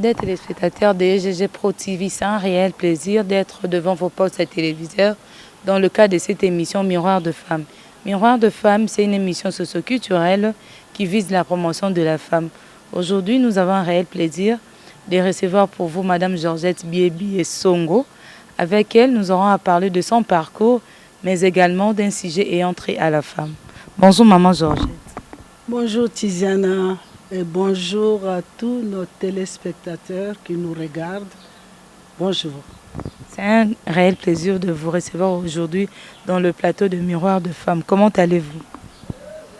Fidèles téléspectateurs de EGG Pro TV, c'est un réel plaisir d'être devant vos postes téléviseurs dans le cadre de cette émission Miroir de femmes. Miroir de femmes, c'est une émission socio-culturelle qui vise la promotion de la femme. Aujourd'hui, nous avons un réel plaisir de recevoir pour vous Madame Georgette Biébi Songo. Avec elle, nous aurons à parler de son parcours, mais également d'un sujet ayant trait à la femme. Bonjour Maman Georgette. Bonjour Tiziana et bonjour à tous nos téléspectateurs qui nous regardent. Bonjour. C'est un réel plaisir de vous recevoir aujourd'hui dans le plateau de Miroir de femmes. Comment allez-vous?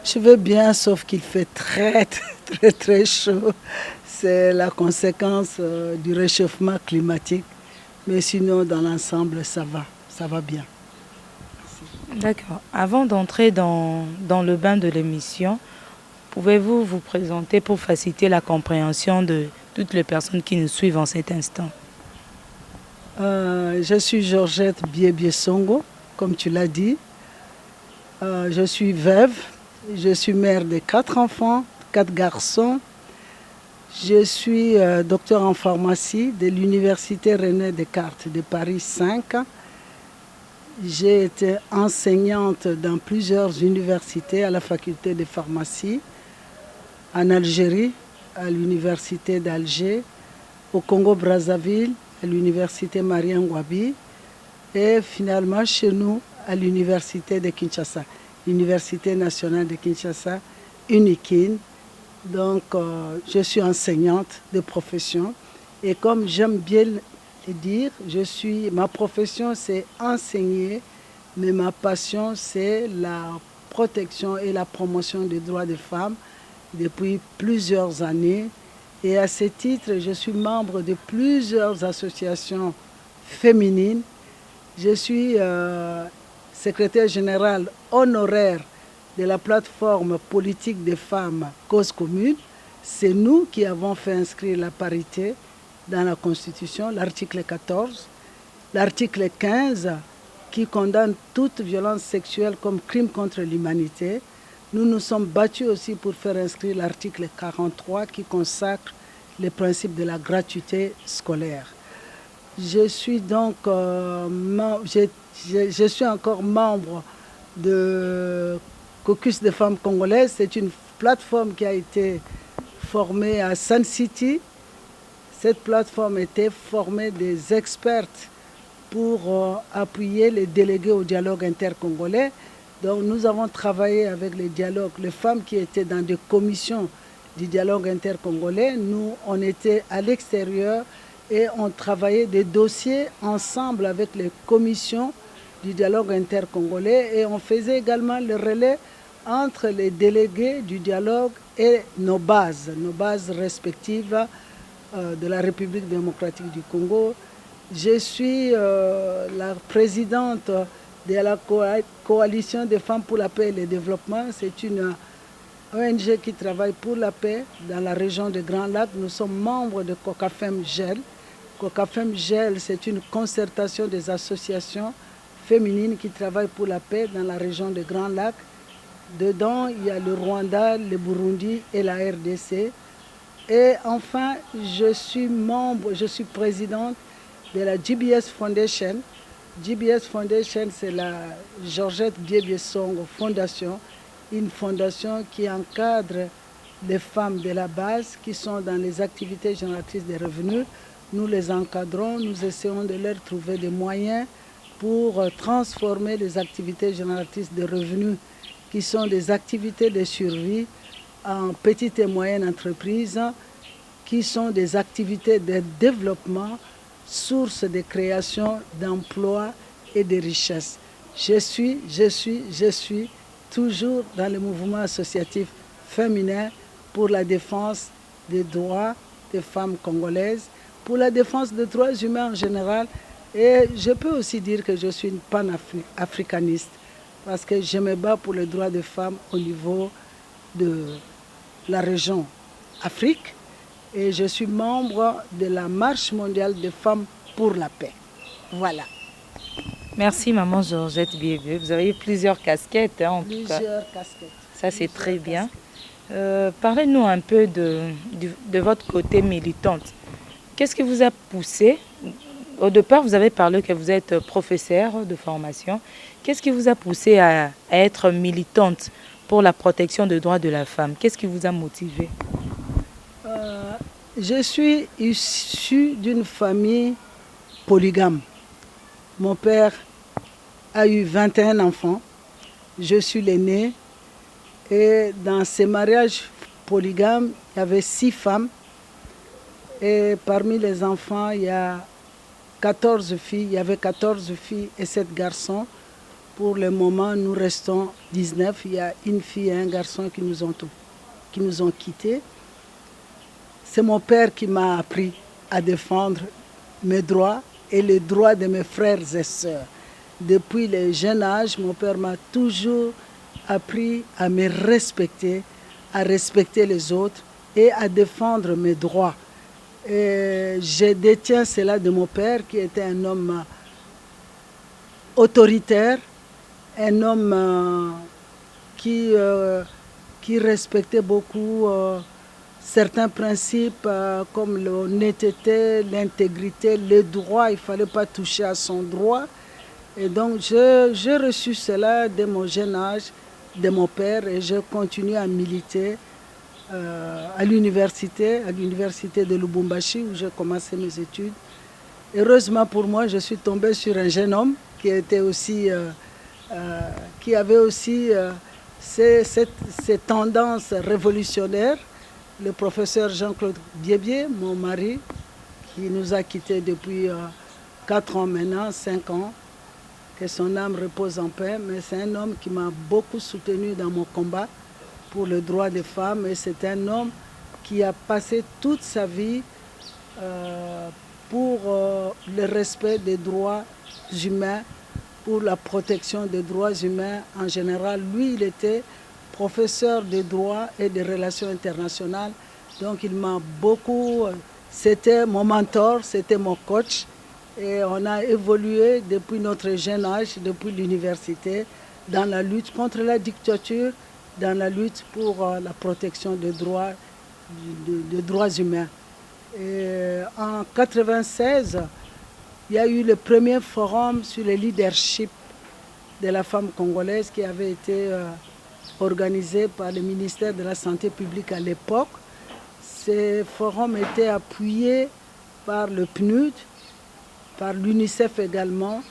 Je vais bien, sauf qu'il fait très chaud. C'est la conséquence du réchauffement climatique. Mais sinon, dans l'ensemble, ça va bien. D'accord. Avant d'entrer dans le bain de l'émission, pouvez-vous vous présenter pour faciliter la compréhension de toutes les personnes qui nous suivent en cet instant? Je suis Georgette Biébi Songo, comme tu l'as dit. Je suis veuve. Je suis mère de 4 enfants, 4 garçons. Je suis docteur en pharmacie de l'Université René Descartes de Paris 5. J'ai été enseignante dans plusieurs universités à la faculté de pharmacie, en Algérie, à l'université d'Alger, au Congo-Brazzaville, à l'université Marien Ngouabi, et finalement chez nous, à l'université de Kinshasa, l'université nationale de Kinshasa, UNIKIN. Donc, je suis enseignante de profession. Et comme j'aime bien le dire, ma profession, c'est enseigner, mais ma passion, c'est la protection et la promotion des droits des femmes depuis plusieurs années. Et à ce titre, je suis membre de plusieurs associations féminines. Je suis secrétaire générale honoraire de la plateforme politique des femmes Cause Commune. C'est nous qui avons fait inscrire la parité dans la Constitution, l'article 14, l'article 15 qui condamne toute violence sexuelle comme crime contre l'humanité. Nous nous sommes battus aussi pour faire inscrire l'article 43 qui consacre les principes de la gratuité scolaire. Je suis donc je suis encore membre de Caucus des femmes congolaises. C'est une plateforme qui a été formée à Sun City. Cette plateforme était formée des expertes pour appuyer les délégués au dialogue intercongolais. Donc nous avons travaillé avec les femmes qui étaient dans des commissions du dialogue intercongolais. Nous, on était à l'extérieur et on travaillait des dossiers ensemble avec les commissions du dialogue intercongolais et on faisait également le relais entre les délégués du dialogue et nos bases respectives de la République démocratique du Congo. Je suis la présidente de la Coalition des femmes pour la paix et le développement. C'est une ONG qui travaille pour la paix dans la région des Grands Lacs. Nous sommes membres de COCAFEM GEL. COCAFEM GEL, c'est une concertation des associations féminines qui travaillent pour la paix dans la région des Grands Lacs. Dedans, il y a le Rwanda, le Burundi et la RDC. Et enfin, je suis présidente de la GBS Foundation. GBS Foundation, c'est la Georgette Biébi Songo Fondation, une fondation qui encadre les femmes de la base qui sont dans les activités génératrices de revenus. Nous les encadrons, nous essayons de leur trouver des moyens pour transformer les activités génératrices de revenus qui sont des activités de survie en petites et moyennes entreprises, qui sont des activités de développement, source de création d'emplois et de richesses. Je suis toujours dans le mouvement associatif féminin pour la défense des droits des femmes congolaises, pour la défense des droits humains en général. Et je peux aussi dire que je suis une panafricaniste parce que je me bats pour les droits des femmes au niveau de la région Afrique. Et je suis membre de la Marche mondiale des femmes pour la paix. Voilà. Merci Maman Georgette Biébi. Vous avez plusieurs casquettes. Plusieurs casquettes. Ça, c'est très bien. Parlez-nous un peu de votre côté militante. Qu'est-ce qui vous a poussé? Au départ, vous avez parlé que vous êtes professeur de formation. Qu'est-ce qui vous a poussé à être militante pour la protection des droits de la femme? Qu'est-ce qui vous a motivé? Je suis issue d'une famille polygame. Mon père a eu 21 enfants. Je suis l'aîné. Et dans ces mariages polygames, il y avait 6 femmes. Et parmi les enfants, il y a 14 filles. Il y avait 14 filles et 7 garçons. Pour le moment, nous restons 19. Il y a une fille et un garçon qui nous ont quittés. C'est mon père qui m'a appris à défendre mes droits et les droits de mes frères et sœurs. Depuis le jeune âge, mon père m'a toujours appris à me respecter, à respecter les autres et à défendre mes droits. Et je détiens cela de mon père qui était un homme autoritaire, un homme qui respectait beaucoup certains principes comme l'honnêteté, l'intégrité, les droits. Il ne fallait pas toucher à son droit. Et donc j'ai reçu cela dès mon jeune âge de mon père et je continue à militer à l'université de Lubumbashi où j'ai commencé mes études. Heureusement pour moi, je suis tombée sur un jeune homme qui avait aussi ces tendances révolutionnaires, le professeur Jean-Claude Biébié, mon mari, qui nous a quittés depuis 4 ans maintenant, 5 ans. Que son âme repose en paix, mais c'est un homme qui m'a beaucoup soutenu dans mon combat pour le droit des femmes et c'est un homme qui a passé toute sa vie pour le respect des droits humains, pour la protection des droits humains en général. Lui, il était professeur de droit et de relations internationales, donc il m'a beaucoup, c'était mon mentor, c'était mon coach. Et on a évolué depuis notre jeune âge, depuis l'université, dans la lutte contre la dictature, dans la lutte pour la protection des droits humains. Et en 1996, il y a eu le premier forum sur le leadership de la femme congolaise qui avait été organisé par le ministère de la Santé publique à l'époque. Ce forum était appuyé par le PNUD, par l'UNICEF également.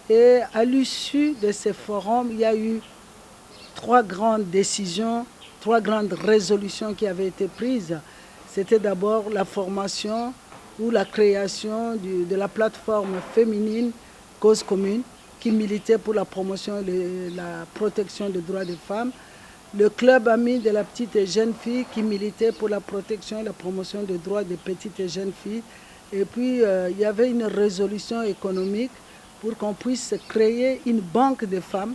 Et à l'issue de ces forums, il y a eu 3 grandes décisions, 3 grandes résolutions qui avaient été prises. C'était d'abord la formation ou la création de la plateforme féminine Cause Commune qui militait pour la promotion et la protection des droits des femmes. Le club ami de la petite et jeune fille qui militait pour la protection et la promotion des droits des petites et jeunes filles. Et puis, il y avait une résolution économique pour qu'on puisse créer une banque de femmes,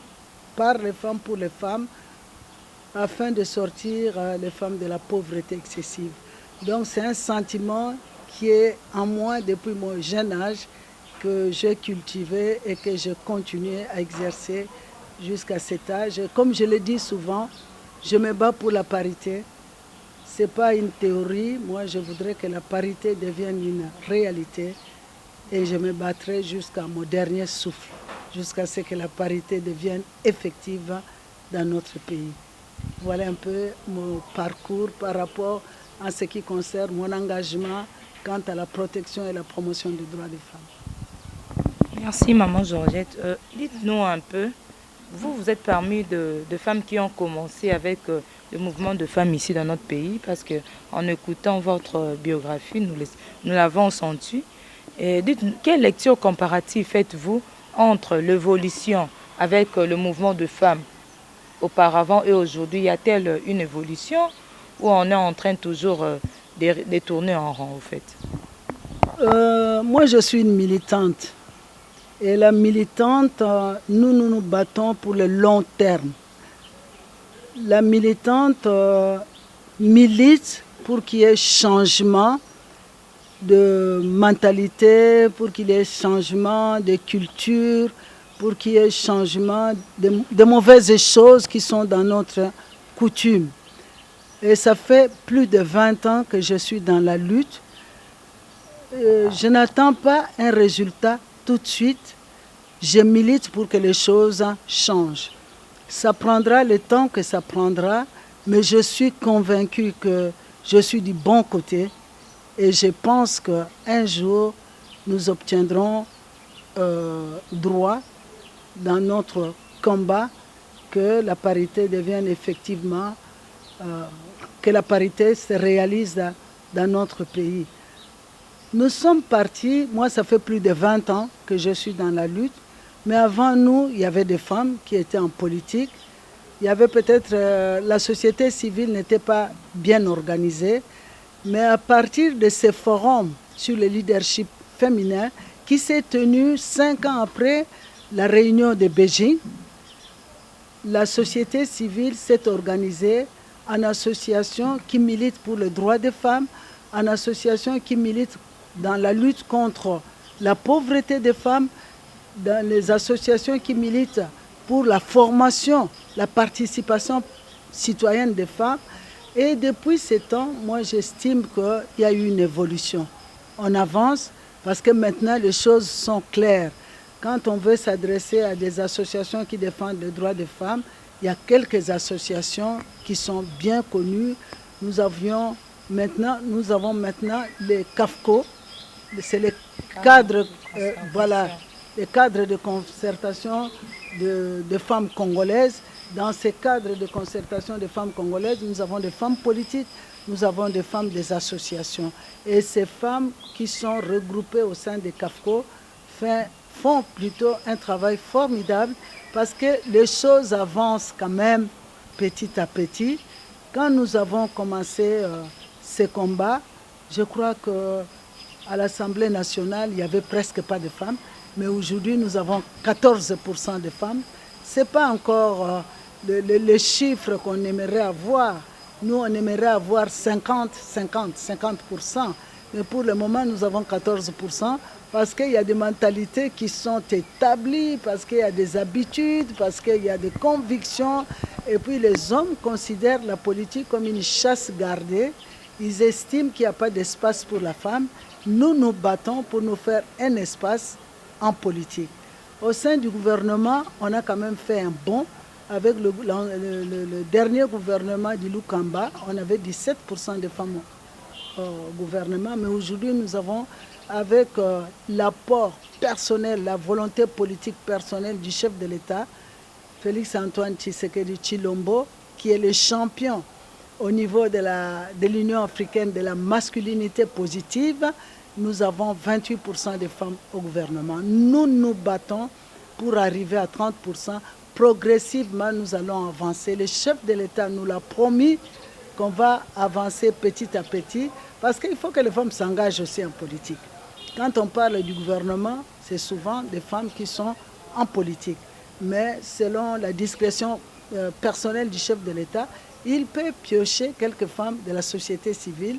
par les femmes pour les femmes, afin de sortir les femmes de la pauvreté excessive. Donc, c'est un sentiment qui est en moi depuis mon jeune âge, que j'ai cultivé et que je continue à exercer jusqu'à cet âge. Comme je le dis souvent, je me bats pour la parité. Ce n'est pas une théorie. Moi, je voudrais que la parité devienne une réalité. Et je me battrai jusqu'à mon dernier souffle, jusqu'à ce que la parité devienne effective dans notre pays. Voilà un peu mon parcours par rapport à ce qui concerne mon engagement quant à la protection et la promotion des droits des femmes. Merci, Maman Georgette. Dites-nous un peu, vous êtes parmi de femmes qui ont commencé avec le mouvement de femmes ici dans notre pays, parce qu'en écoutant votre biographie, nous l'avons senti. Et dites-nous, quelle lecture comparative faites-vous entre l'évolution avec le mouvement de femmes auparavant et aujourd'hui? Y a-t-il une évolution ou on est en train toujours de tourner en rond, au fait? Moi, je suis une militante. Et la militante, nous nous battons pour le long terme. La militante milite pour qu'il y ait changement de mentalité, pour qu'il y ait changement de culture, pour qu'il y ait changement de mauvaises choses qui sont dans notre coutume. Et ça fait plus de 20 ans que je suis dans la lutte. Je n'attends pas un résultat tout de suite. Je milite pour que les choses changent. Ça prendra le temps que ça prendra, mais je suis convaincue que je suis du bon côté et je pense qu'un jour, nous obtiendrons droit dans notre combat que la parité devienne effectivement, que la parité se réalise dans notre pays. Nous sommes partis, moi ça fait plus de 20 ans que je suis dans la lutte, mais avant nous, il y avait des femmes qui étaient en politique. Il y avait peut-être, la société civile n'était pas bien organisée, mais à partir de ces forums sur le leadership féminin qui s'est tenu 5 ans après la réunion de Beijing, la société civile s'est organisée en association qui milite pour les droits des femmes, en association qui milite dans la lutte contre la pauvreté des femmes, dans les associations qui militent pour la formation, la participation citoyenne des femmes. Et depuis ces temps, moi j'estime qu'il y a eu une évolution. On avance parce que maintenant les choses sont claires. Quand on veut s'adresser à des associations qui défendent les droits des femmes, il y a quelques associations qui sont bien connues. Nous avons maintenant les CAFCO, c'est les cadres, les cadres de concertation de femmes congolaises. Dans ces cadres de concertation de femmes congolaises, nous avons des femmes politiques, nous avons des femmes des associations. Et ces femmes qui sont regroupées au sein des CAFCO font plutôt un travail formidable parce que les choses avancent quand même petit à petit. Quand nous avons commencé ces combats, je crois qu'à l'Assemblée nationale, il n'y avait presque pas de femmes. Mais aujourd'hui, nous avons 14% de femmes. Ce n'est pas encore le chiffre qu'on aimerait avoir. Nous, on aimerait avoir 50%. Mais pour le moment, nous avons 14% parce qu'il y a des mentalités qui sont établies, parce qu'il y a des habitudes, parce qu'il y a des convictions. Et puis les hommes considèrent la politique comme une chasse gardée. Ils estiment qu'il n'y a pas d'espace pour la femme. Nous nous battons pour nous faire un espace en politique. Au sein du gouvernement, on a quand même fait un bond. Avec le dernier gouvernement du Lukamba, on avait 17% de femmes au gouvernement, mais aujourd'hui nous avons, avec l'apport personnel, la volonté politique personnelle du chef de l'État, Félix Antoine Tshisekedi Tshilombo, qui est le champion au niveau de l'Union africaine de la masculinité positive, nous avons 28% de femmes au gouvernement. Nous nous battons pour arriver à 30%. Progressivement, nous allons avancer. Le chef de l'État nous l'a promis qu'on va avancer petit à petit parce qu'il faut que les femmes s'engagent aussi en politique. Quand on parle du gouvernement, c'est souvent des femmes qui sont en politique. Mais selon la discrétion personnelle du chef de l'État, il peut piocher quelques femmes de la société civile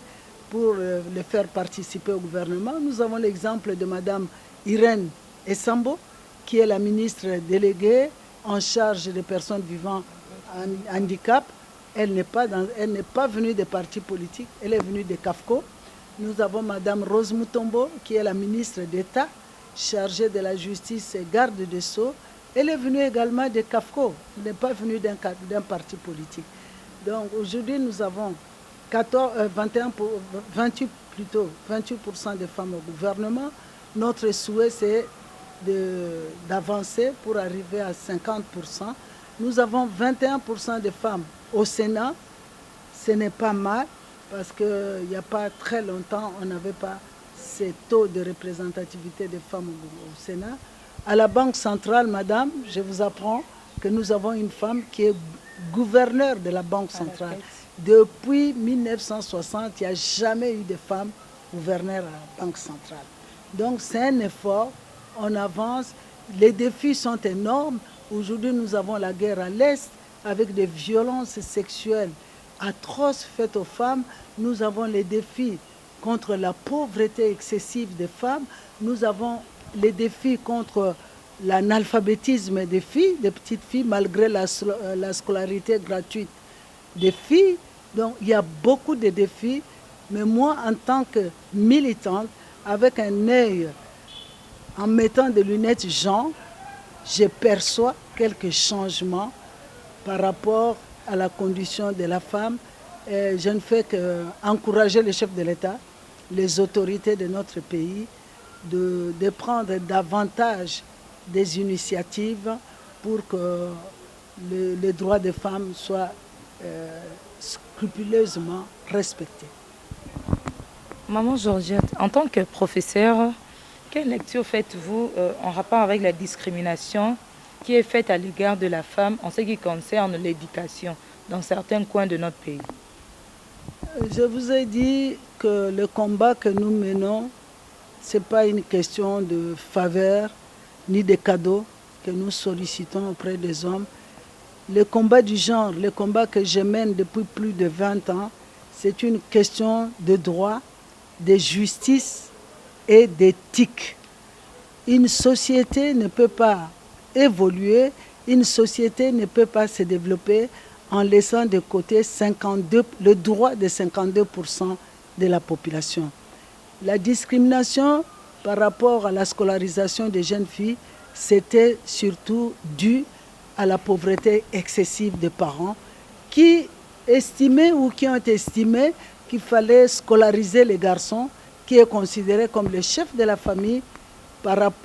pour les faire participer au gouvernement. Nous avons l'exemple de Mme Irène Essambo, qui est la ministre déléguée en charge des personnes vivant en handicap. Elle n'est pas venue des partis politiques, elle est venue des CAFCO. Nous avons Mme Rose Mutombo, qui est la ministre d'État, chargée de la justice et garde des Sceaux. Elle est venue également des CAFCO, elle n'est pas venue d'un parti politique. Donc aujourd'hui, nous avons 28% de femmes au gouvernement. Notre souhait, c'est d'avancer pour arriver à 50%. Nous avons 21% de femmes au Sénat. Ce n'est pas mal parce qu'il n'y a pas très longtemps, on n'avait pas ces taux de représentativité des femmes au Sénat. À la Banque centrale, madame, je vous apprends que nous avons une femme qui est gouverneure de la Banque centrale. Depuis 1960, il n'y a jamais eu de femme gouverneure à la Banque centrale. Donc c'est un effort, on avance, les défis sont énormes. Aujourd'hui, nous avons la guerre à l'Est avec des violences sexuelles atroces faites aux femmes. Nous avons les défis contre la pauvreté excessive des femmes. Nous avons les défis contre l'analphabétisme des filles, des petites filles, malgré la scolarité gratuite des filles. Donc il y a beaucoup de défis. Mais moi, en tant que militante, avec un œil, en mettant des lunettes Jean, je perçois quelques changements par rapport à la condition de la femme. Et je ne fais qu'encourager les chefs de l'État, les autorités de notre pays, de prendre davantage des initiatives pour que les droits des femmes soient scrupuleusement respectés. Maman Georgette, en tant que professeure, quelle lecture faites-vous en rapport avec la discrimination qui est faite à l'égard de la femme en ce qui concerne l'éducation dans certains coins de notre pays? Je vous ai dit que le combat que nous menons, ce n'est pas une question de faveur ni de cadeaux que nous sollicitons auprès des hommes. Le combat du genre, le combat que je mène depuis plus de 20 ans, c'est une question de droit, de justice et d'éthique. Une société ne peut pas évoluer, une société ne peut pas se développer en laissant de côté le droit de 52% de la population. La discrimination par rapport à la scolarisation des jeunes filles, c'était surtout dû à la pauvreté excessive des parents qui estimaient ou qui ont estimé qu'il fallait scolariser les garçons, qui est considéré comme le chef de la famille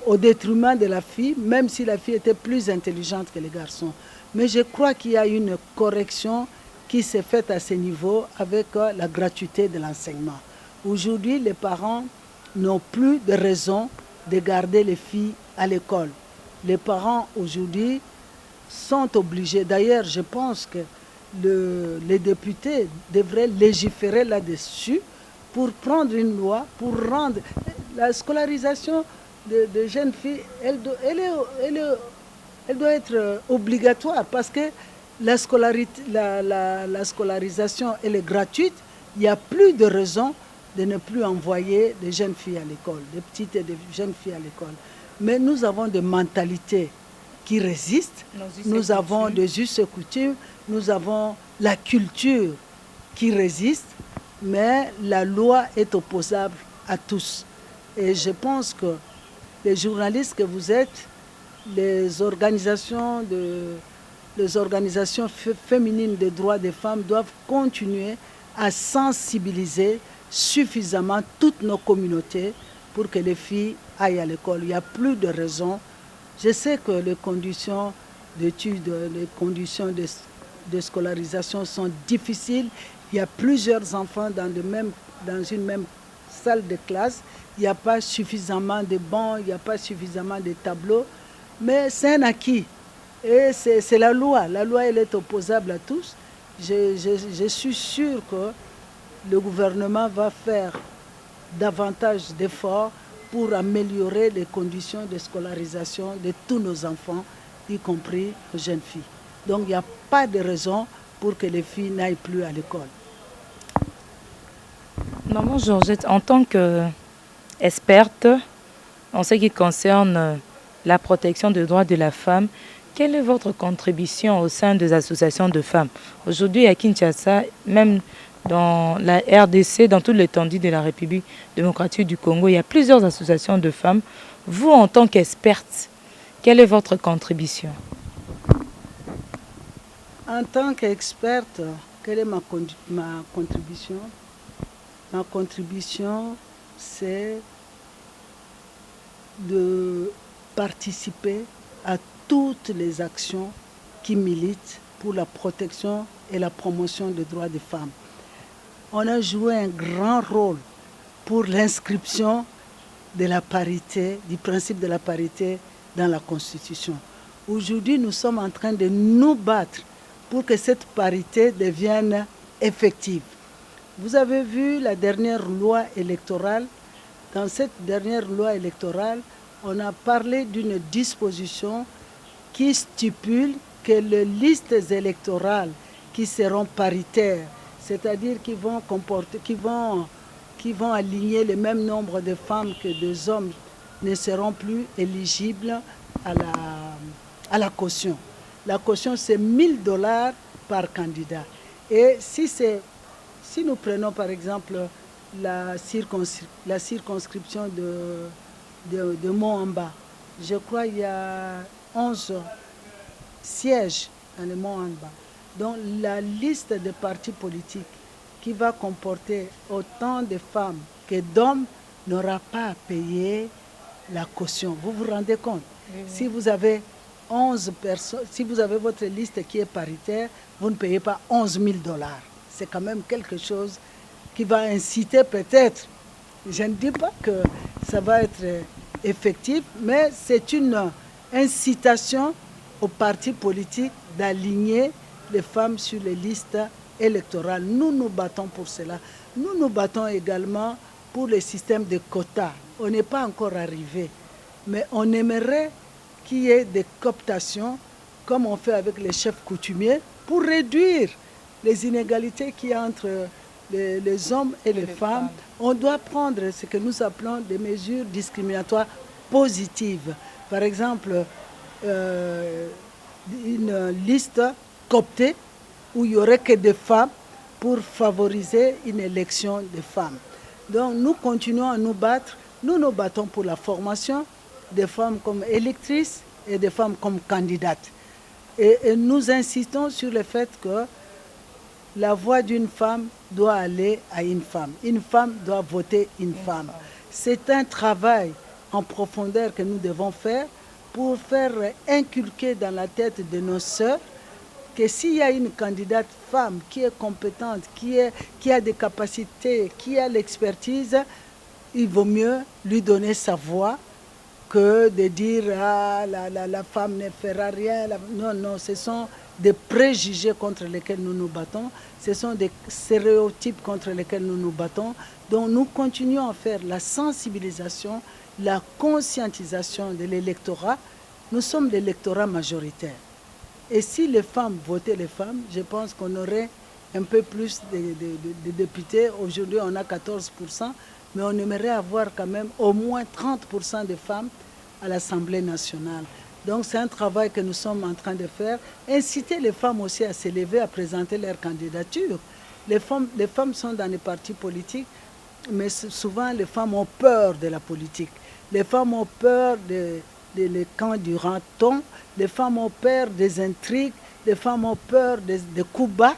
au détriment de la fille, même si la fille était plus intelligente que les garçons. Mais je crois qu'il y a une correction qui s'est faite à ce niveau avec la gratuité de l'enseignement. Aujourd'hui, les parents n'ont plus de raison de garder les filles à l'école. Les parents aujourd'hui sont obligés. D'ailleurs, je pense que les députés devraient légiférer là-dessus pour prendre une loi, pour rendre la scolarisation de jeunes filles, elle doit être obligatoire parce que la scolarisation elle est gratuite. Il n'y a plus de raison de ne plus envoyer des jeunes filles à l'école, des petites et des jeunes filles à l'école. Mais nous avons des mentalités qui résistent, nous avons des us et coutumes, nous avons la culture qui résiste, mais la loi est opposable à tous. Et je pense que les journalistes que vous êtes, les organisations féminines des droits des femmes doivent continuer à sensibiliser suffisamment toutes nos communautés pour que les filles aillent à l'école. Il n'y a plus de raison. Je sais que les conditions d'études, les conditions de scolarisation sont difficiles. Il y a plusieurs enfants dans une même salle de classe. Il n'y a pas suffisamment de bancs, il n'y a pas suffisamment de tableaux. Mais c'est un acquis. Et c'est la loi. La loi, elle est opposable à tous. Je suis sûre que le gouvernement va faire davantage d'efforts pour améliorer les conditions de scolarisation de tous nos enfants, y compris les jeunes filles. Donc il n'y a pas de raison pour que les filles n'aillent plus à l'école. Maman Georgette, en tant qu'experte en ce qui concerne la protection des droits de la femme, quelle est votre contribution au sein des associations de femmes? Aujourd'hui à Kinshasa, même dans la RDC, dans toute l'étendue de la République démocratique du Congo, il y a plusieurs associations de femmes. Vous, en tant qu'experte, quelle est votre contribution? En tant qu'experte, quelle est ma contribution? Ma contribution, c'est de participer à toutes les actions qui militent pour la protection et la promotion des droits des femmes. On a joué un grand rôle pour l'inscription de la parité, du principe de la parité dans la Constitution. Aujourd'hui, nous sommes en train de nous battre pour que cette parité devienne effective. Vous avez vu la dernière loi électorale. Dans cette dernière loi électorale, on a parlé d'une disposition qui stipule que les listes électorales qui seront paritaires, c'est-à-dire qui vont aligner le même nombre de femmes que de hommes, ne seront plus éligibles à la caution. La caution, c'est 1 000 $ par candidat. Et si nous prenons par exemple la circonscription de Moamba. Je crois qu'il y a 11 sièges dans le Moamba. Donc la liste de partis politiques qui va comporter autant de femmes que d'hommes n'aura pas à payer la caution. Vous vous rendez compte? Oui. Si vous avez 11 personnes, si vous avez votre liste qui est paritaire, vous ne payez pas 11 000 $. C'est quand même quelque chose qui va inciter peut-être. Je ne dis pas que ça va être effectif, mais c'est une incitation aux partis politiques d'aligner les femmes sur les listes électorales. Nous nous battons pour cela. Nous nous battons également pour le système de quotas. On n'est pas encore arrivé, mais on aimerait qu'il y ait des cooptations, comme on fait avec les chefs coutumiers, pour réduire les inégalités qu'il y a entre les hommes et les femmes. On doit prendre ce que nous appelons des mesures discriminatoires positives. Par exemple, une liste cooptée où il n'y aurait que des femmes pour favoriser une élection de femmes. Donc nous continuons à nous battre. Nous nous battons pour la formation des femmes comme électrices et des femmes comme candidates. Et nous insistons sur le fait que la voix d'une femme doit aller à une femme. Une femme doit voter une femme. C'est un travail en profondeur que nous devons faire pour faire inculquer dans la tête de nos sœurs que s'il y a une candidate femme qui est compétente, qui a des capacités, qui a l'expertise, il vaut mieux lui donner sa voix que de dire « Ah, la femme ne fera rien ». Non, non, ce sont des préjugés contre lesquels nous nous battons, ce sont des stéréotypes contre lesquels nous nous battons. Donc nous continuons à faire la sensibilisation, la conscientisation de l'électorat. Nous sommes l'électorat majoritaire. Et si les femmes votaient les femmes, je pense qu'on aurait un peu plus de députés. Aujourd'hui, on a 14%, mais on aimerait avoir quand même au moins 30% de femmes à l'Assemblée nationale. Donc c'est un travail que nous sommes en train de faire. Inciter les femmes aussi à s'élever, à présenter leur candidature. Les femmes sont dans les partis politiques, mais souvent les femmes ont peur de la politique. Les femmes ont peur des camps du ranton, les femmes ont peur des intrigues, les femmes ont peur des coups bas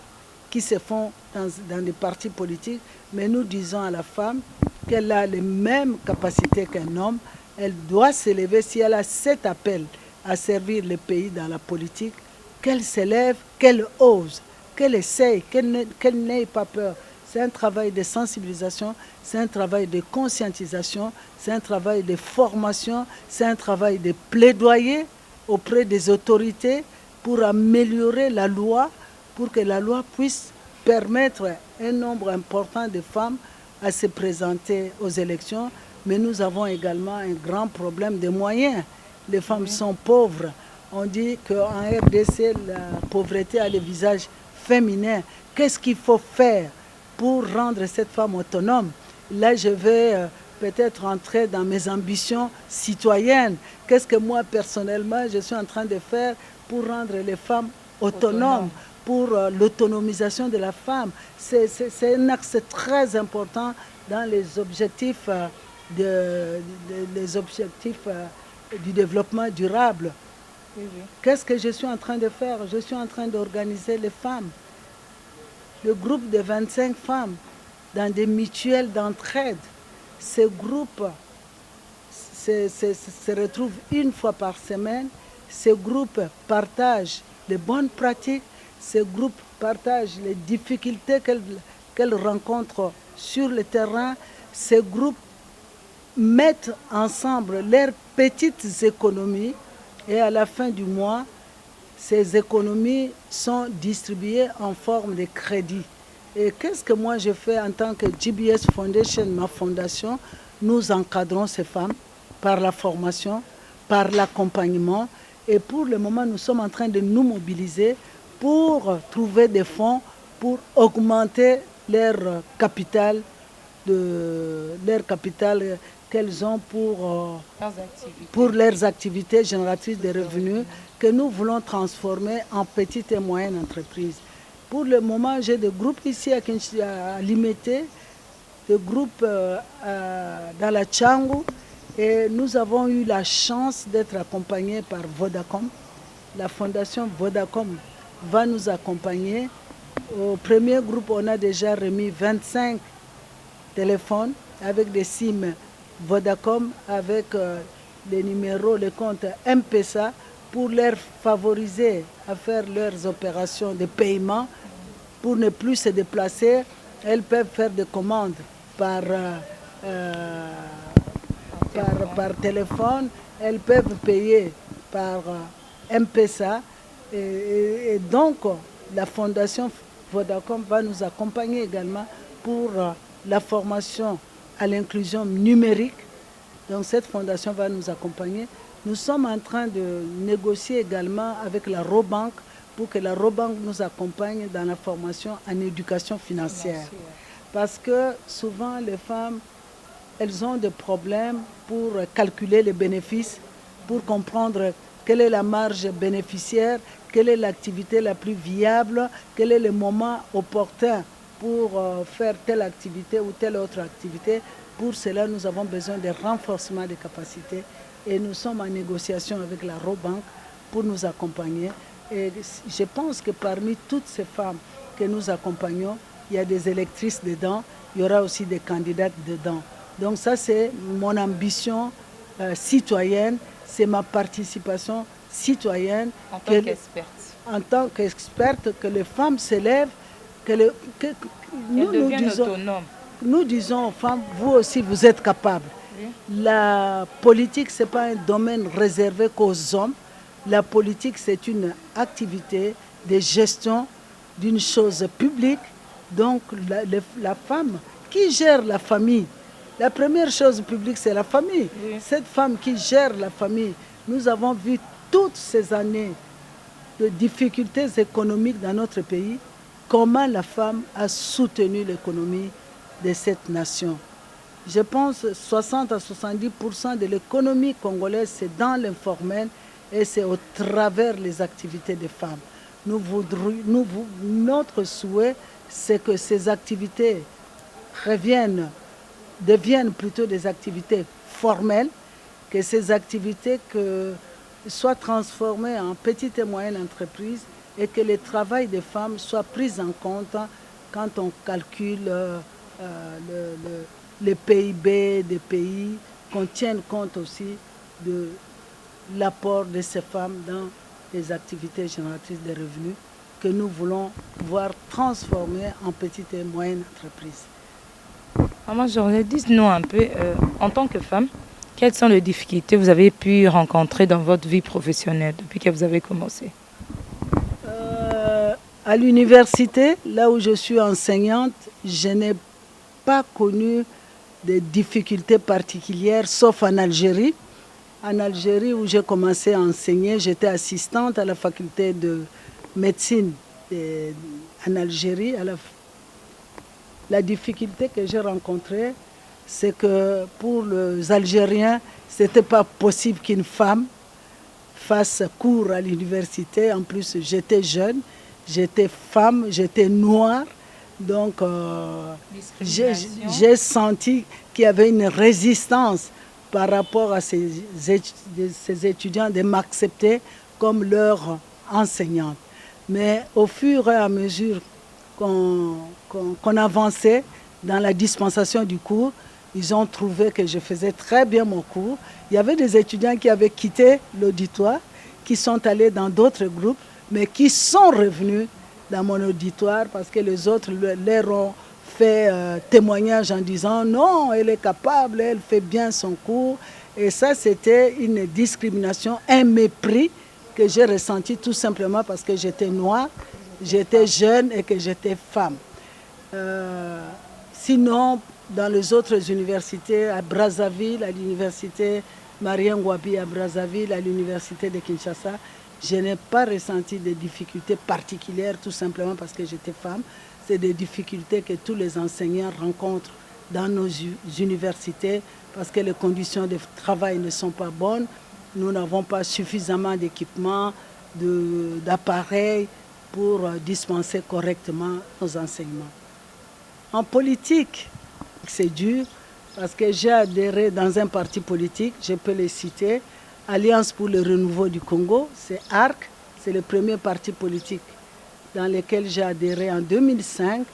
qui se font dans les partis politiques. Mais nous disons à la femme qu'elle a les mêmes capacités qu'un homme. Elle doit s'élever. Si elle a cet appel à servir le pays dans la politique, qu'elle s'élève, qu'elle ose, qu'elle essaye, qu'elle n'ait pas peur. C'est un travail de sensibilisation, c'est un travail de conscientisation, c'est un travail de formation, c'est un travail de plaidoyer auprès des autorités pour améliorer la loi, pour que la loi puisse permettre à un nombre important de femmes à se présenter aux élections. Mais nous avons également un grand problème de moyens. Les femmes sont pauvres. On dit qu'en RDC, la pauvreté a le visage féminin. Qu'est-ce qu'il faut faire pour rendre cette femme autonome? Là, je vais peut-être entrer dans mes ambitions citoyennes. Qu'est-ce que moi, personnellement, je suis en train de faire pour rendre les femmes autonomes, pour l'autonomisation de la femme? C'est un axe très important dans les objectifs, du développement durable. Oui, oui. Qu'est-ce que je suis en train de faire? Je suis en train d'organiser les femmes. Le groupe de 25 femmes dans des mutuelles d'entraide. Ces groupes se retrouvent une fois par semaine. Ces groupes partagent les bonnes pratiques. Ces groupes partagent les difficultés qu'elles rencontrent sur le terrain. Ces groupes mettent ensemble leurs petites économies et à la fin du mois, ces économies sont distribuées en forme de crédit. Et qu'est-ce que moi je fais en tant que GBS Foundation, ma fondation? Nous encadrons ces femmes par la formation, par l'accompagnement. Et pour le moment, nous sommes en train de nous mobiliser pour trouver des fonds pour augmenter leur capital qu'elles ont pour leurs activités génératrices de revenus que nous voulons transformer en petites et moyennes entreprises. Pour le moment, j'ai des groupes ici à Limité de groupes dans la Tchangou et nous avons eu la chance d'être accompagnés par Vodacom. La fondation Vodacom va nous accompagner. Au premier groupe, on a déjà remis 25 téléphones avec des SIM Vodacom, avec les numéros, les comptes M-Pesa pour leur favoriser à faire leurs opérations de paiement pour ne plus se déplacer. Elles peuvent faire des commandes par téléphone, elles peuvent payer par M-Pesa et donc la fondation Vodacom va nous accompagner également pour la formation à l'inclusion numérique. Donc cette fondation va nous accompagner. Nous sommes en train de négocier également avec la Robank pour que la Robank nous accompagne dans la formation en éducation financière. Parce que souvent les femmes, elles ont des problèmes pour calculer les bénéfices, pour comprendre quelle est la marge bénéficiaire, quelle est l'activité la plus viable, quel est le moment opportun pour faire telle activité ou telle autre activité. Pour cela, nous avons besoin de renforcement des capacités et nous sommes en négociation avec la Robank pour nous accompagner. Et je pense que parmi toutes ces femmes que nous accompagnons, il y a des électrices dedans, il y aura aussi des candidates dedans. Donc ça, c'est mon ambition citoyenne, c'est ma participation citoyenne. En tant qu'experte. En tant qu'experte, que les femmes s'élèvent, nous deviennent autonomes. Nous disons aux femmes, vous aussi, vous êtes capables. Oui. La politique, ce n'est pas un domaine réservé qu'aux hommes. La politique, c'est une activité de gestion d'une chose publique. Donc, la femme qui gère la famille, la première chose publique, c'est la famille. Oui. Cette femme qui gère la famille, nous avons vu toutes ces années de difficultés économiques dans notre pays, comment la femme a soutenu l'économie de cette nation. Je pense que 60 à 70% de l'économie congolaise, c'est dans l'informel et c'est au travers des activités des femmes. Notre souhait, c'est que ces activités deviennent plutôt des activités formelles, que ces activités soient transformées en petites et moyennes entreprises et que le travail des femmes soit pris en compte quand on calcule le PIB des pays, qu'on tienne compte aussi de l'apport de ces femmes dans les activités génératrices de revenus que nous voulons voir transformer en petites et moyennes entreprises. Maman Georgette, dites-nous un peu, en tant que femme, quelles sont les difficultés que vous avez pu rencontrer dans votre vie professionnelle depuis que vous avez commencé? À l'université, là où je suis enseignante, je n'ai pas connu de difficultés particulières, sauf en Algérie. En Algérie, où j'ai commencé à enseigner, j'étais assistante à la faculté de médecine en Algérie. La difficulté que j'ai rencontrée, c'est que pour les Algériens, ce n'était pas possible qu'une femme fasse cours à l'université. En plus, j'étais jeune, j'étais femme, j'étais noire. Donc, j'ai senti qu'il y avait une résistance par rapport à ces étudiants de m'accepter comme leur enseignante. Mais au fur et à mesure qu'on avançait dans la dispensation du cours, ils ont trouvé que je faisais très bien mon cours. Il y avait des étudiants qui avaient quitté l'auditoire, qui sont allés dans d'autres groupes, mais qui sont revenus dans mon auditoire parce que les autres leur ont fait témoignage en disant non, elle est capable, elle fait bien son cours. Et ça, c'était une discrimination, un mépris que j'ai ressenti tout simplement parce que j'étais noire, j'étais jeune et que j'étais femme. Sinon, dans les autres universités, à Brazzaville, à l'université Marien Ngouabi à Brazzaville, à l'université de Kinshasa, je n'ai pas ressenti de difficultés particulières tout simplement parce que j'étais femme. C'est des difficultés que tous les enseignants rencontrent dans nos universités parce que les conditions de travail ne sont pas bonnes. Nous n'avons pas suffisamment d'équipements, d'appareils pour dispenser correctement nos enseignements. En politique, C'est dur parce que j'ai adhéré dans un parti politique, je peux les citer, Alliance pour le renouveau du Congo, c'est ARC, c'est le premier parti politique dans lequel j'ai adhéré en 2005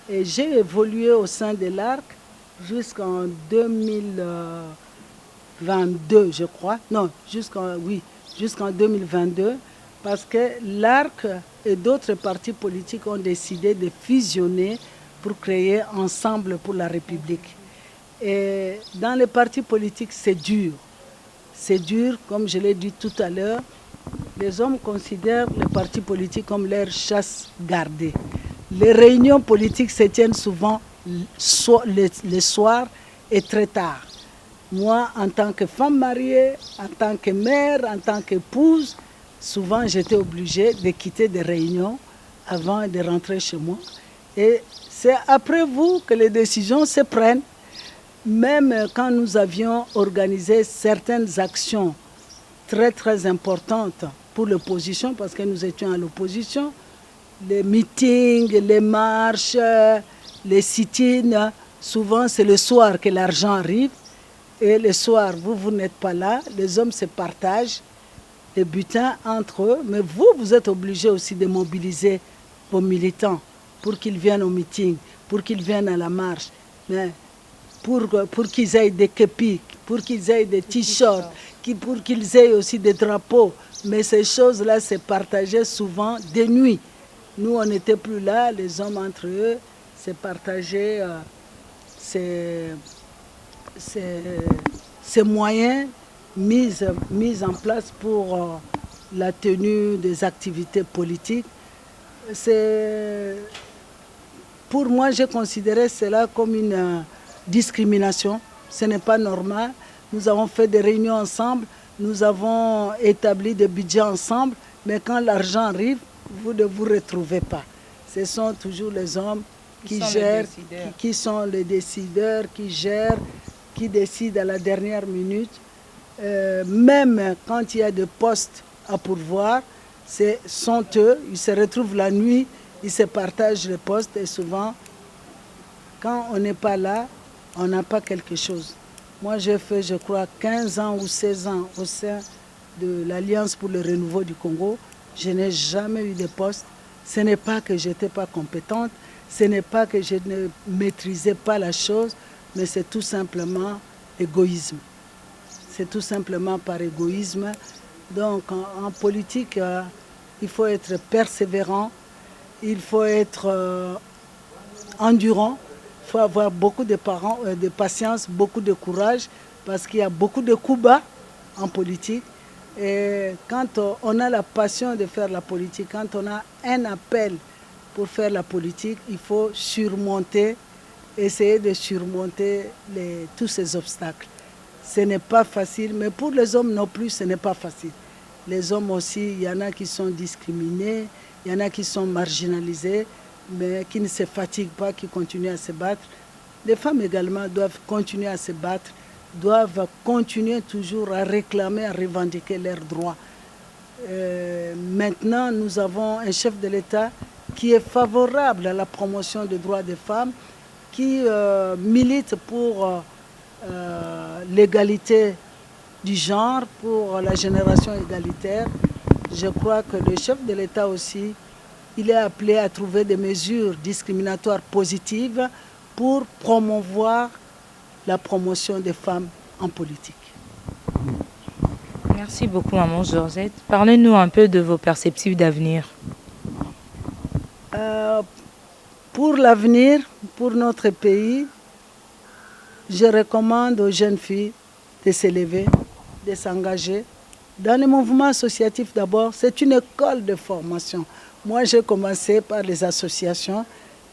et j'ai évolué au sein de l'ARC jusqu'en 2022, je crois. Non, jusqu'en 2022, parce que l'ARC et d'autres partis politiques ont décidé de fusionner pour créer Ensemble pour la République. Et dans les partis politiques, c'est dur. C'est dur, comme je l'ai dit tout à l'heure. Les hommes considèrent les partis politiques comme leur chasse gardée. Les réunions politiques se tiennent souvent le soir et très tard. Moi, en tant que femme mariée, en tant que mère, en tant qu'épouse, souvent j'étais obligée de quitter des réunions avant de rentrer chez moi. Et c'est après vous que les décisions se prennent. Même quand nous avions organisé certaines actions très très importantes pour l'opposition, parce que nous étions à l'opposition, les meetings, les marches, les sit-ins, souvent c'est le soir que l'argent arrive. Et le soir, vous n'êtes pas là, les hommes se partagent les butins entre eux, mais vous êtes obligés aussi de mobiliser vos militants pour qu'ils viennent au meeting, pour qu'ils viennent à la marche. Mais pour qu'ils aient des képis, pour qu'ils aient des t-shirts, pour qu'ils aient aussi des drapeaux. Mais ces choses-là se partageaient souvent de nuit. Nous, on n'était plus là, les hommes entre eux se partageaient ces moyens mis en place pour la tenue des activités politiques. Pour moi, j'ai considéré cela comme une discrimination. Ce n'est pas normal. Nous avons fait des réunions ensemble, nous avons établi des budgets ensemble, mais quand l'argent arrive, vous ne vous retrouvez pas. Ce sont toujours les hommes qui gèrent, qui sont les décideurs, qui gèrent, qui décident à la dernière minute. Même quand il y a des postes à pourvoir, ce sont eux, ils se retrouvent la nuit, ils se partagent les postes et souvent, quand on n'est pas là, on n'a pas quelque chose. Moi, j'ai fait, je crois, 15 ans ou 16 ans au sein de l'Alliance pour le renouveau du Congo. Je n'ai jamais eu de poste. Ce n'est pas que je n'étais pas compétente, ce n'est pas que je ne maîtrisais pas la chose, mais c'est tout simplement égoïsme. C'est tout simplement par égoïsme. Donc, en politique, il faut être persévérant, il faut être endurant. Il faut avoir beaucoup de patience, beaucoup de courage, parce qu'il y a beaucoup de coups bas en politique. Et quand on a la passion de faire la politique, quand on a un appel pour faire la politique, il faut essayer de surmonter tous ces obstacles. Ce n'est pas facile, mais pour les hommes non plus, ce n'est pas facile. Les hommes aussi, il y en a qui sont discriminés, il y en a qui sont marginalisés, mais qui ne se fatiguent pas, qui continuent à se battre. Les femmes également doivent continuer à se battre, doivent continuer toujours à réclamer, à revendiquer leurs droits. Maintenant, nous avons un chef de l'État qui est favorable à la promotion des droits des femmes, qui milite pour l'égalité du genre, pour la génération égalitaire. Je crois que le chef de l'État aussi, il est appelé à trouver des mesures discriminatoires positives pour promouvoir la promotion des femmes en politique. Merci beaucoup, maman Georgette. Parlez-nous un peu de vos perspectives d'avenir. Pour l'avenir, pour notre pays, je recommande aux jeunes filles de s'élever, de s'engager. Dans les mouvements associatifs d'abord, c'est une école de formation. Moi, j'ai commencé par les associations.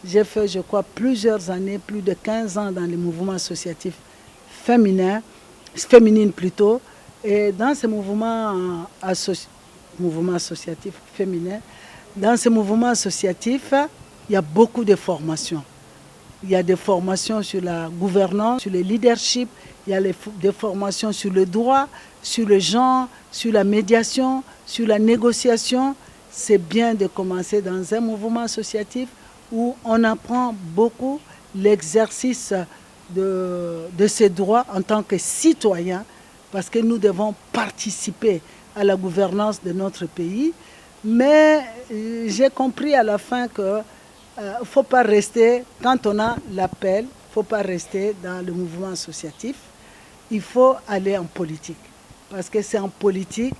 J'ai fait, je crois, plusieurs années, plus de 15 ans dans les mouvements associatifs féminines plutôt. Et dans ces mouvements associatifs féminins, dans ces mouvements associatifs, il y a beaucoup de formations. Il y a des formations sur la gouvernance, sur le leadership, il y a des formations sur le droit, sur le genre, sur la médiation, sur la négociation. C'est bien de commencer dans un mouvement associatif où on apprend beaucoup l'exercice de ses droits en tant que citoyens, parce que nous devons participer à la gouvernance de notre pays. Mais j'ai compris à la fin que il ne faut pas rester, quand on a l'appel, il ne faut pas rester dans le mouvement associatif. Il faut aller en politique. Parce que c'est en politique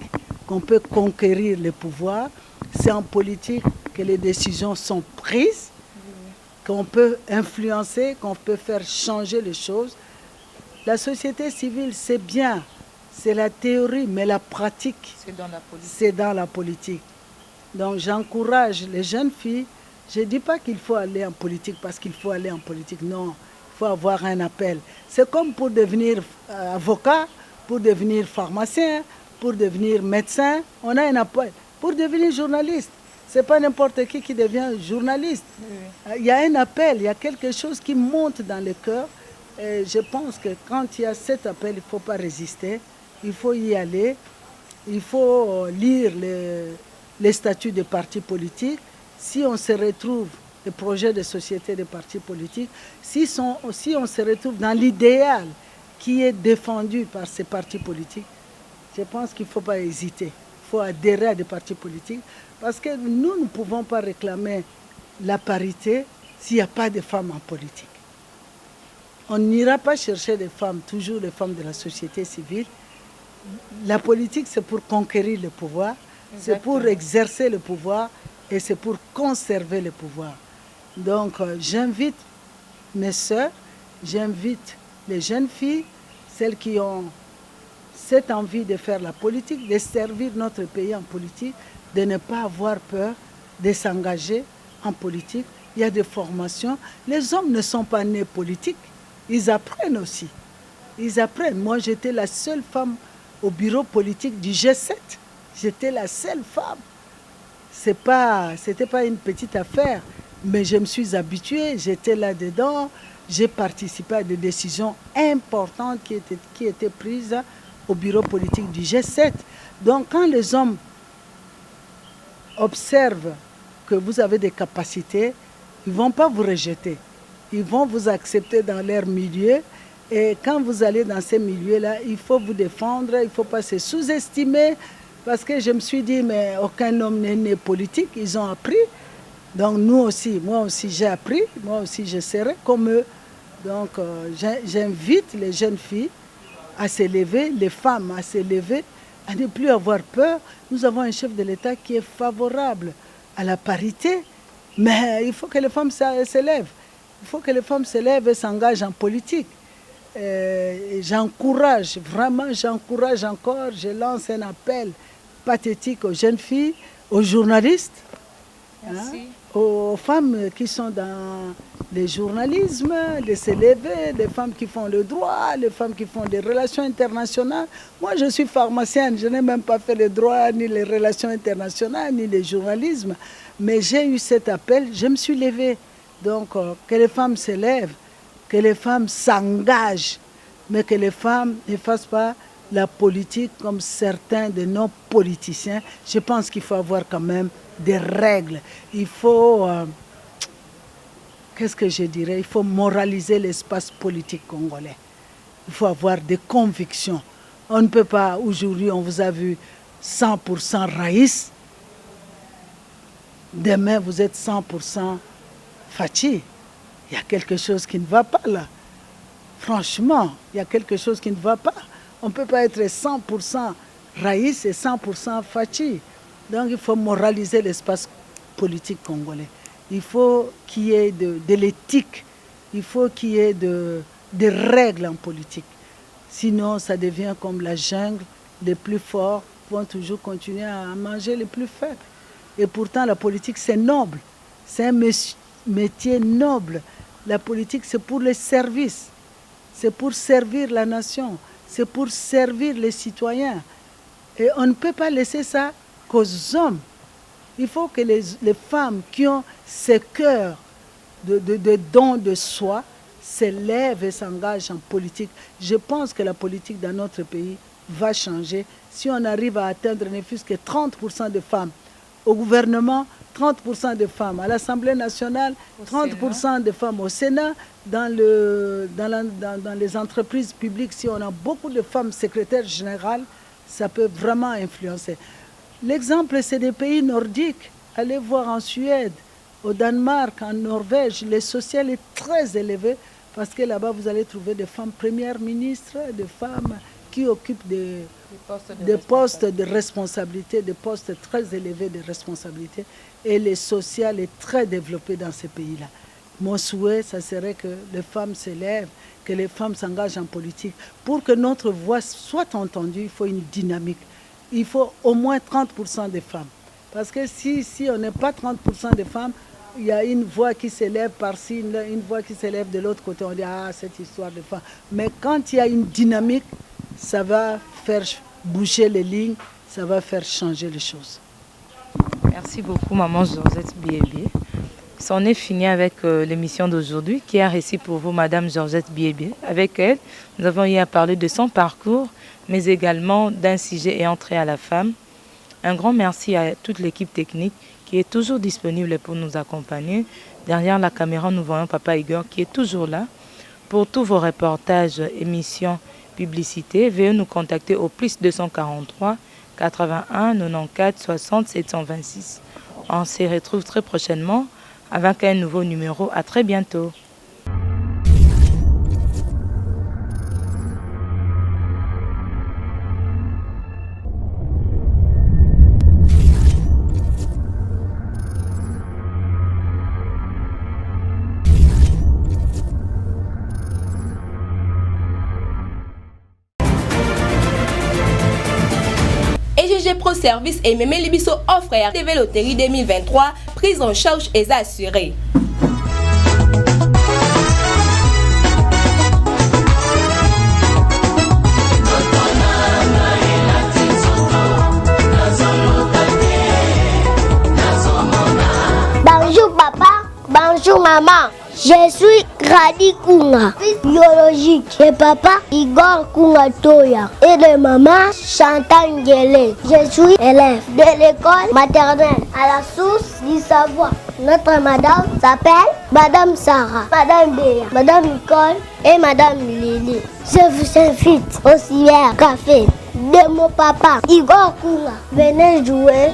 qu'on peut conquérir le pouvoir. C'est en politique que les décisions sont prises, qu'on peut influencer, qu'on peut faire changer les choses. La société civile, c'est bien, c'est la théorie, mais la pratique, c'est dans la politique. Donc j'encourage les jeunes filles. Je ne dis pas qu'il faut aller en politique parce qu'il faut aller en politique. Non, il faut avoir un appel. C'est comme pour devenir avocat, pour devenir pharmacien, pour devenir médecin. On a un appel. Pour devenir journaliste, ce n'est pas n'importe qui devient journaliste. Il y a un appel, il y a quelque chose qui monte dans le cœur. Et je pense que quand il y a cet appel, il ne faut pas résister. Il faut y aller. Il faut lire les statuts des partis politiques. Si on se retrouve, les projets de société des partis politiques, si on se retrouve dans l'idéal qui est défendu par ces partis politiques, je pense qu'il ne faut pas hésiter. Il faut adhérer à des partis politiques parce que nous ne pouvons pas réclamer la parité s'il n'y a pas de femmes en politique. On n'ira pas chercher des femmes, toujours des femmes de la société civile. La politique, c'est pour conquérir le pouvoir, c'est pour exercer le pouvoir et c'est pour conserver le pouvoir. Donc, j'invite mes sœurs, j'invite les jeunes filles, celles qui ont cette envie de faire la politique, de servir notre pays en politique, de ne pas avoir peur de s'engager en politique. Il y a des formations. Les hommes ne sont pas nés politiques, ils apprennent aussi. Ils apprennent. Moi, j'étais la seule femme au bureau politique du G7. J'étais la seule femme. C'était pas une petite affaire, mais je me suis habituée, j'étais là-dedans, j'ai participé à des décisions importantes qui étaient prises au bureau politique du G7. Donc quand les hommes observent que vous avez des capacités, ils ne vont pas vous rejeter. Ils vont vous accepter dans leur milieu. Et quand vous allez dans ces milieux-là, il faut vous défendre, il ne faut pas se sous-estimer. Parce que je me suis dit, mais aucun homme n'est né politique, ils ont appris. Donc nous aussi, moi aussi j'ai appris, moi aussi je serai comme eux. Donc j'invite les jeunes filles à s'élever, les femmes à s'élever, à ne plus avoir peur. Nous avons un chef de l'État qui est favorable à la parité, mais il faut que les femmes s'élèvent. Il faut que les femmes s'élèvent et s'engagent en politique. J'encourage, vraiment j'encourage encore, je lance un appel pathétique aux jeunes filles, aux journalistes, aux femmes qui sont dans le journalisme, de s'élever, les femmes qui font le droit, les femmes qui font des relations internationales. Moi, je suis pharmacienne, je n'ai même pas fait le droit, ni les relations internationales, ni le journalisme. Mais j'ai eu cet appel, je me suis levée. Donc, que les femmes s'élèvent, que les femmes s'engagent, mais que les femmes ne fassent pas la politique comme certains de nos politiciens. Je pense qu'il faut avoir quand même des règles. Il faut, qu'est-ce que je dirais, il faut moraliser l'espace politique congolais. Il faut avoir des convictions. On ne peut pas, aujourd'hui, on vous a vu 100% Raïs. Demain, vous êtes 100% Fachi. Il y a quelque chose qui ne va pas là. Franchement, il y a quelque chose qui ne va pas. On ne peut pas être 100% Raïs et 100% Fachi. Donc il faut moraliser l'espace politique congolais. Il faut qu'il y ait de l'éthique. Il faut qu'il y ait des règles en politique. Sinon, ça devient comme la jungle. Les plus forts vont toujours continuer à manger les plus faibles. Et pourtant, la politique, c'est noble. C'est un métier noble. La politique, c'est pour les services. C'est pour servir la nation. C'est pour servir les citoyens. Et on ne peut pas laisser ça qu'aux hommes. Il faut que les femmes qui ont ce cœur de don de soi s'élèvent et s'engagent en politique. Je pense que la politique dans notre pays va changer si on arrive à atteindre ne fût-ce que 30% de femmes au gouvernement, 30% de femmes à l'Assemblée nationale, 30% de femmes au Sénat. Dans les entreprises publiques, si on a beaucoup de femmes secrétaires générales, ça peut vraiment influencer. L'exemple, c'est des pays nordiques. Allez voir en Suède, au Danemark, en Norvège, le social est très élevé parce que là-bas, vous allez trouver des femmes premières ministres, des femmes qui occupent des postes de responsabilité, des postes très élevés de responsabilité. Et le social est très développé dans ces pays-là. Mon souhait, ça serait que les femmes s'élèvent, que les femmes s'engagent en politique. Pour que notre voix soit entendue, il faut une dynamique. Il faut au moins 30% de femmes. Parce que si on n'est pas 30% de femmes, il y a une voix qui s'élève par-ci, une voix qui s'élève de l'autre côté. On dit, ah, cette histoire de femmes. Mais quand il y a une dynamique, ça va faire bouger les lignes, ça va faire changer les choses. Merci beaucoup, maman Georgette Biébé. C'en est fini avec l'émission d'aujourd'hui qui a réussi pour vous, madame Georgette Biébé. Avec elle, nous avons eu à parler de son parcours, mais également d'un sujet ayant trait à la femme. Un grand merci à toute l'équipe technique qui est toujours disponible pour nous accompagner. Derrière la caméra, nous voyons Papa Igor qui est toujours là. Pour tous vos reportages, émissions, publicités, veuillez nous contacter au +243 81 94 60 726. On se retrouve très prochainement avec un nouveau numéro. À très bientôt. EGG Pro Service et Mémé Libiso offre à TV Loterie 2023, prise en charge et assurée. Bonjour papa, bonjour maman. Je suis Grady Kunga, fils biologique de papa Igor Kunga Toya et de maman Chantal Ngele. Je suis élève de l'école maternelle à la source du savoir. Notre madame s'appelle Madame Sarah, Madame Béa, Madame Nicole et Madame Lily. Je vous invite au cyber café de mon papa Igor Kunga. Venez jouer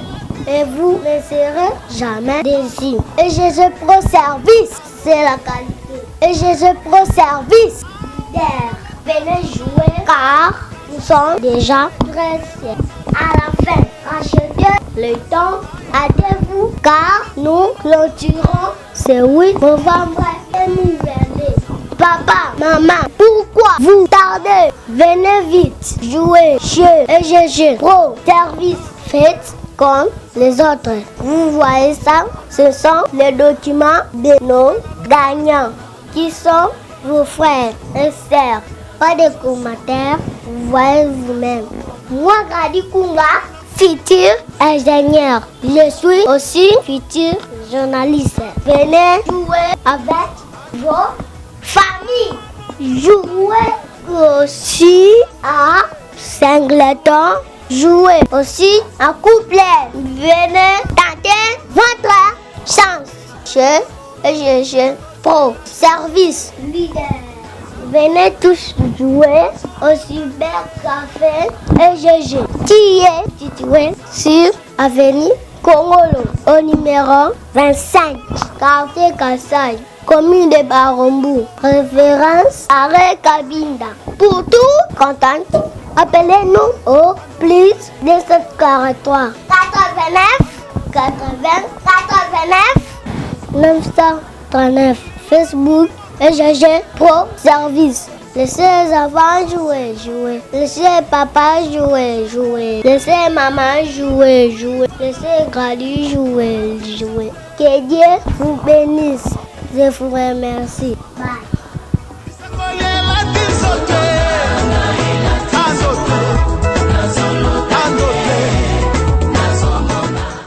et vous ne serez jamais déçus. Et je Pro Service, c'est la qualité. Et je Pro Service, leader. Venez jouer car nous sommes déjà pressés. À la fin, rachetez le temps, hâtez-vous car nous clôturons ce 8 novembre 2022. Papa, maman, pourquoi vous tardez? Venez vite jouer chez EGG Pro Service. Faites comme les autres. Vous voyez ça? Ce sont les documents de nos gagnants qui sont vos frères et sœurs. Pas de commentaires, vous voyez vous-même. Moi, Grady Kunga, futur ingénieur. Je suis aussi futur journaliste. Venez jouer avec vos familles. Jouez aussi à Singleton. Jouez aussi en couplet. Venez tenter votre chance chez EGG Pro Service leader. Venez tous jouer au cybercafé EGG qui est situé sur avenue Congolo au numéro 25 quartier Kassai, commune de Barombu, référence arrêt Kabinda. Pour tout contact, appelez-nous au +243 89 80 89 939. Facebook EGG Pro Service. Laissez les enfants jouer. Laissez papa jouer. Laissez maman jouer. Laissez Grady jouer. Que Dieu vous bénisse. Je vous remercie. Bye.